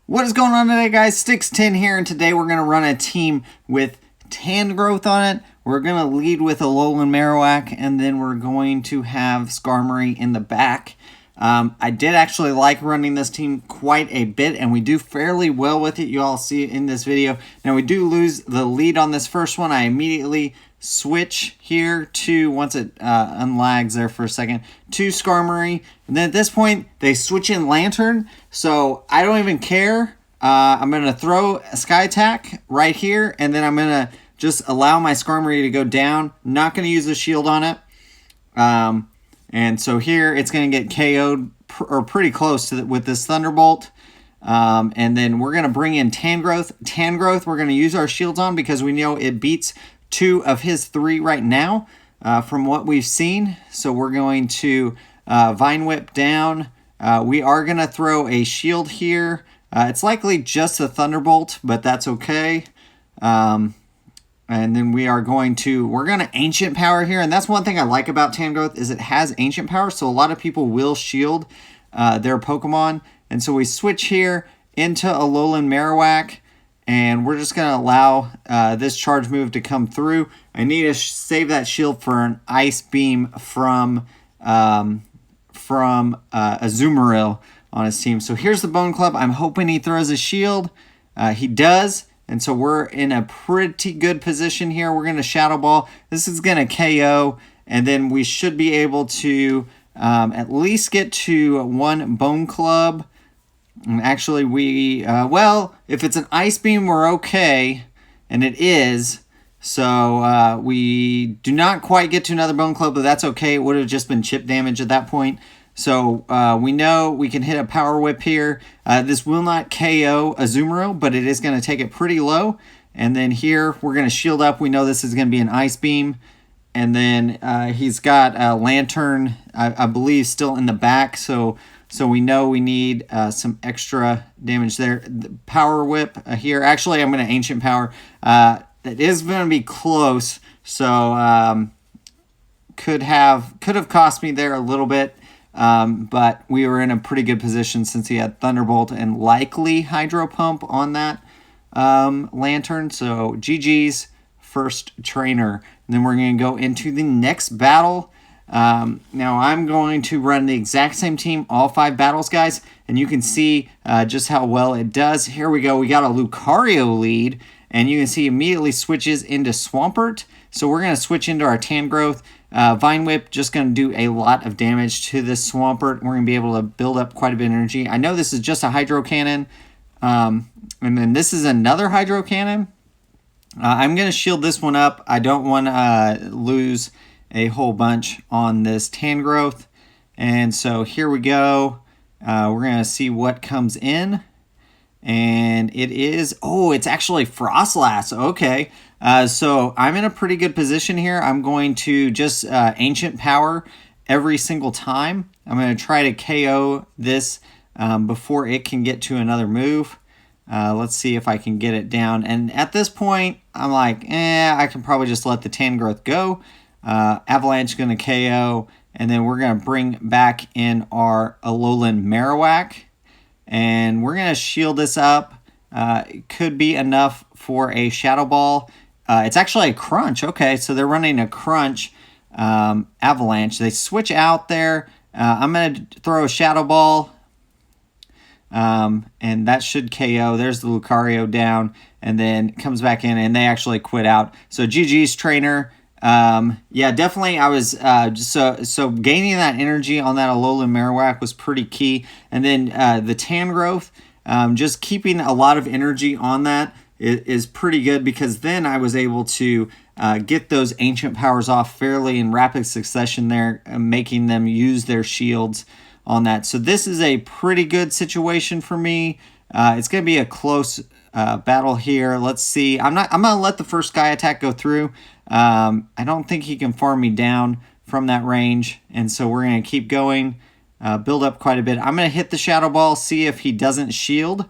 What is going on today, guys? Sticks10 here, and today we're going to run a team with Tangrowth on it. We're going to lead with Alolan Marowak, and then we're going to have Skarmory in the back. I did actually like running this team quite a bit, and we do fairly well with it. You all see it in this video. Now, we do lose the lead on this first one. I immediately switch here to, once it unlags there for a second, to Skarmory. And then at this point, they switch in Lantern, so I don't even care. I'm going to throw a Sky Attack right here, and then I'm going to just allow my Skarmory to go down. Not going to use a shield on it. And so here it's going to get KO'd or pretty close to with this Thunderbolt. And then we're going to bring in Tangrowth. Tangrowth we're going to use our shields on because we know it beats 2 of his 3 right now from what we've seen. So we're going to Vine Whip down. We are going to throw a shield here. It's likely just a Thunderbolt, but that's okay. And then we're going to Ancient Power here. And that's one thing I like about Tangrowth is it has Ancient Power. So a lot of people will shield their Pokemon. And so we switch here into Alolan Marowak. And we're just going to allow this charge move to come through. I need to save that shield for an Ice Beam from Azumarill on his team. So here's the Bone Club. I'm hoping he throws a shield. He does. And so we're in a pretty good position here. We're going to Shadow Ball. This is going to KO. And then we should be able to at least get to 1 Bone Club. And actually, well, if it's an Ice Beam, we're okay. And it is. So we do not quite get to another Bone Club, but that's okay. It would have just been chip damage at that point. So we know we can hit a Power Whip here. This will not KO Azumarill, but it is going to take it pretty low. And then here, we're going to shield up. We know this is going to be an Ice Beam. And then he's got a Lantern, I believe, still in the back. So we know we need some extra damage there. The Power Whip here. Actually, I'm going to Ancient Power. It is going to be close. So could have cost me there a little bit. But we were in a pretty good position since he had Thunderbolt and likely Hydro Pump on that Lantern. So GG's first trainer. And then we're going to go into the next battle. Now I'm going to run the exact same team, all 5 battles, guys. And you can see just how well it does. Here we go. We got a Lucario lead. And you can see immediately switches into Swampert. So we're going to switch into our Tangrowth. Vine Whip just going to do a lot of damage to this Swampert. We're going to be able to build up quite a bit of energy. I know this is just a Hydro Cannon. And then this is another Hydro Cannon. I'm going to shield this one up. I don't want to lose a whole bunch on this Tangrowth. And so here we go. We're going to see what comes in. And it is, it's actually Frostlass. Okay. So I'm in a pretty good position here. I'm going to just Ancient Power every single time. I'm going to try to KO this before it can get to another move. Let's see if I can get it down. And at this point, I'm like, I can probably just let the Tangrowth go. Avalanche going to KO. And then we're going to bring back in our Alolan Marowak. And we're going to shield this up. It could be enough for a Shadow Ball. It's actually a Crunch. Okay, so they're running a Crunch Avalanche. They switch out there. I'm going to throw a Shadow Ball. And that should KO. There's the Lucario down. And then comes back in, and they actually quit out. So GG's trainer. Yeah, definitely I was so gaining that energy on that Alolan Marowak was pretty key. And then the Tangrowth, just keeping a lot of energy on that is pretty good, because then I was able to get those Ancient Powers off fairly in rapid succession there, making them use their shields on that. So this is a pretty good situation for me. It's going to be a close battle here. Let's see. I'm going to let the first Sky Attack go through. I don't think he can farm me down from that range. And so we're going to keep going, build up quite a bit. I'm going to hit the Shadow Ball, see if he doesn't shield.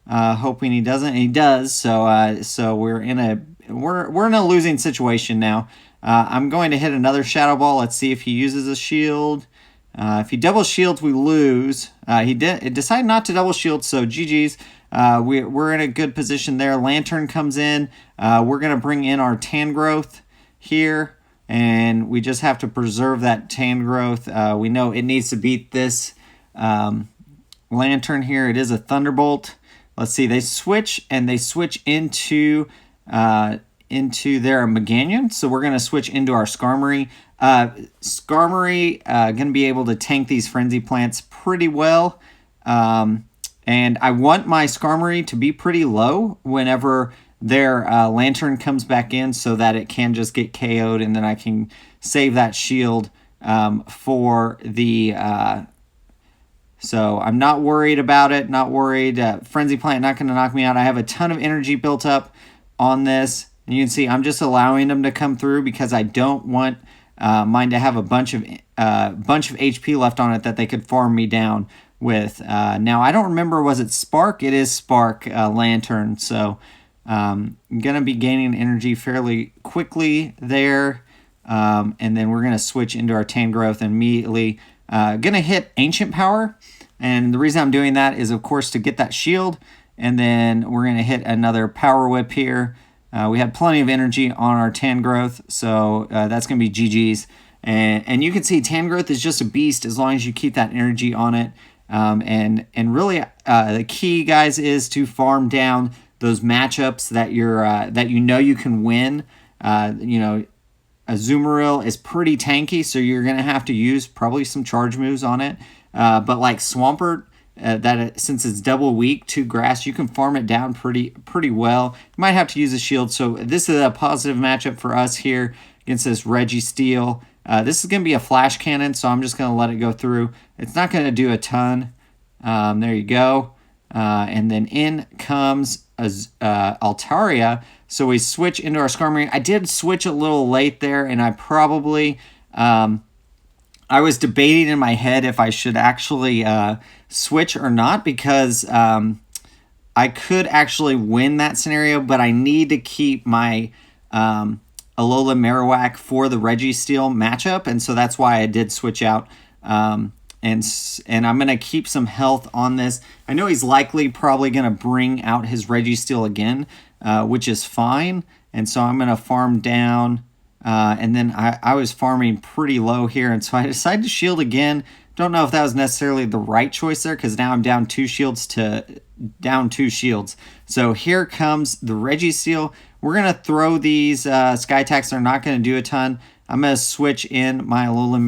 Hoping he doesn't. And he does. So we're in a losing situation now. I'm going to hit another Shadow Ball. Let's see if he uses a shield. If he double shields, we lose. He decided not to double shield, so GG's. We're in a good position there. Lantern comes in. We're going to bring in our Tangrowth here, and we just have to preserve that Tangrowth. We know it needs to beat this Lantern here. It is a Thunderbolt. Let's see. They switch, and they switch into their Meganium. So we're going to switch into our Skarmory. Skarmory going to be able to tank these Frenzy Plants pretty well. And I want my Skarmory to be pretty low whenever their Lantern comes back in so that it can just get KO'd, and then I can save that shield for the... So I'm not worried about it, not worried. Frenzy Plant not going to knock me out. I have a ton of energy built up on this. And you can see I'm just allowing them to come through because I don't want mine to have a bunch of HP left on it that they could farm me down with. Now, I don't remember, was it Spark? It is Spark Lantern. So I'm going to be gaining energy fairly quickly there. And then we're going to switch into our Tangrowth and immediately going to hit Ancient Power. And the reason I'm doing that is, of course, to get that shield. And then we're going to hit another Power Whip here. We had plenty of energy on our Tangrowth, so that's going to be GG's. And you can see Tangrowth is just a beast as long as you keep that energy on it. And really, the key, guys, is to farm down those matchups that you can win. A Azumarill is pretty tanky, so you're going to have to use probably some charge moves on it. But like Swampert, since it's double weak to grass, you can farm it down pretty well. You might have to use a shield. So this is a positive matchup for us here against this Registeel. This is going to be a Flash Cannon, so I'm just going to let it go through. It's not going to do a ton. There you go. And then in comes Altaria. So we switch into our Skarmory. I did switch a little late there, and I probably... I was debating in my head if I should actually switch or not, because I could actually win that scenario, but I need to keep my Alola Marowak for the Registeel matchup, and so that's why I did switch out. And I'm going to keep some health on this. I know he's likely probably going to bring out his Registeel again, which is fine, and so I'm going to farm down. And then I was farming pretty low here, and so I decided to shield again. Don't know if that was necessarily the right choice there, because now I'm down 2 shields. So here comes the Registeel. We're going to throw these Sky Attacks. They're not going to do a ton. I'm going to switch in my Alola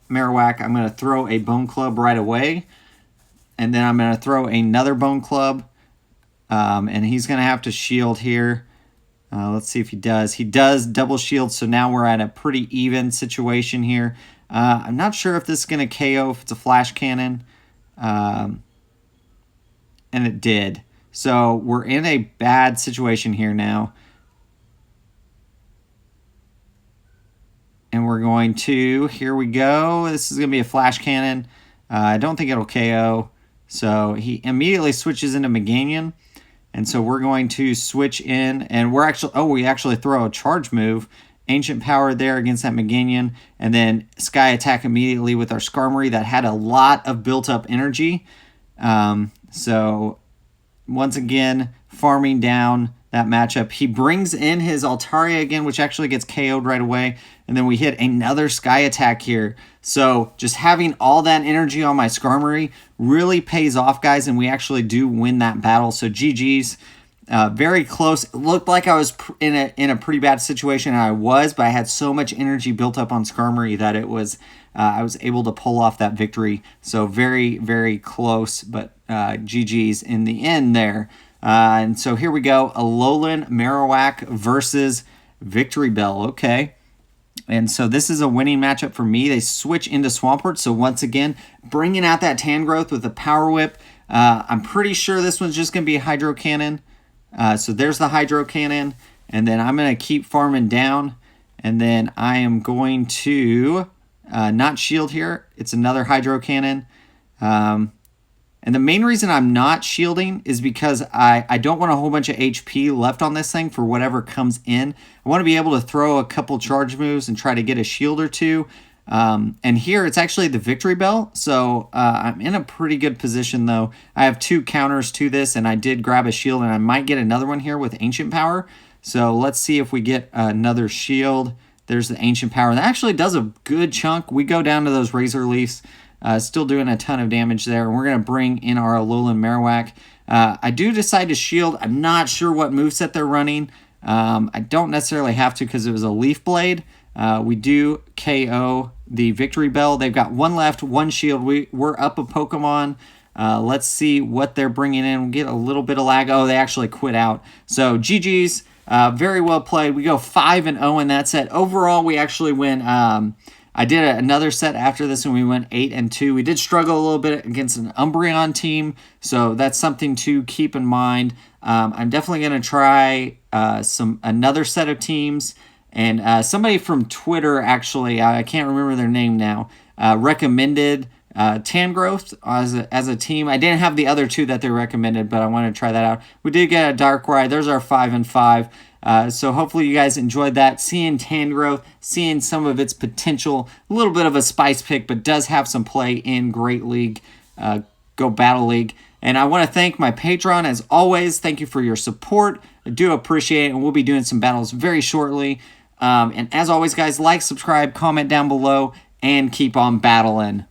Marowak. I'm going to throw a Bone Club right away, and then I'm going to throw another Bone Club, and he's going to have to shield here. Let's see if he does. He does double shield, so now we're at a pretty even situation here. I'm not sure if this is going to KO, if it's a Flash Cannon. And it did. So we're in a bad situation here now. And we're going to, here we go. This is going to be a Flash Cannon. I don't think it'll KO. So he immediately switches into Meganium. And so we're going to switch in, and we actually throw a charge move, Ancient Power there against that Meganium, and then Sky Attack immediately with our Skarmory that had a lot of built-up energy. So once again, farming down that matchup. He brings in his Altaria again, which actually gets KO'd right away, and then we hit another Sky Attack here. So just having all that energy on my Skarmory really pays off, guys, and we actually do win that battle. So GG's. Very close. It looked like I was in a pretty bad situation, and I was, but I had so much energy built up on Skarmory that it was I was able to pull off that victory. So very, very close, but GG's in the end there. And so here we go. Alolan Marowak versus Victory Bell. Okay. And so this is a winning matchup for me. They switch into Swampert. So once again, bringing out that Tangrowth with the Power Whip. I'm pretty sure this one's just going to be a Hydro Cannon. So there's the Hydro Cannon. And then I'm going to keep farming down. And then I am going to not shield here. It's another Hydro Cannon. And the main reason I'm not shielding is because I don't want a whole bunch of HP left on this thing for whatever comes in. I want to be able to throw a couple charge moves and try to get a shield or two. And here it's actually the Victory Bell. So I'm in a pretty good position though. I have 2 counters to this, and I did grab a shield, and I might get another one here with Ancient Power. So let's see if we get another shield. There's the Ancient Power. That actually does a good chunk. We go down to those Razor Leafs. Still doing a ton of damage there. And we're going to bring in our Alolan Marowak. I do decide to shield. I'm not sure what moveset they're running. I don't necessarily have to because it was a Leaf Blade. We do KO the Victory Bell. They've got 1 left, 1 shield. We're up a Pokemon. Let's see what they're bringing in. We'll get a little bit of lag. Oh, they actually quit out. So GG's. Very well played. We go 5-0 in that set. Overall, we actually went... I did another set after this, and we went 8-2. We did struggle a little bit against an Umbreon team, so that's something to keep in mind. I'm definitely going to try another set of teams, and somebody from Twitter, actually, I can't remember their name now, recommended Tangrowth as a team. I didn't have the other 2 that they recommended, but I wanted to try that out. We did get a Darkrai. There's our 5-5. So hopefully you guys enjoyed that. Seeing Tangrowth, seeing some of its potential, a little bit of a spice pick, but does have some play in Great League, Go Battle League. And I want to thank my Patreon as always. Thank you for your support. I do appreciate it, and we'll be doing some battles very shortly. And as always, guys, like, subscribe, comment down below, and keep on battling.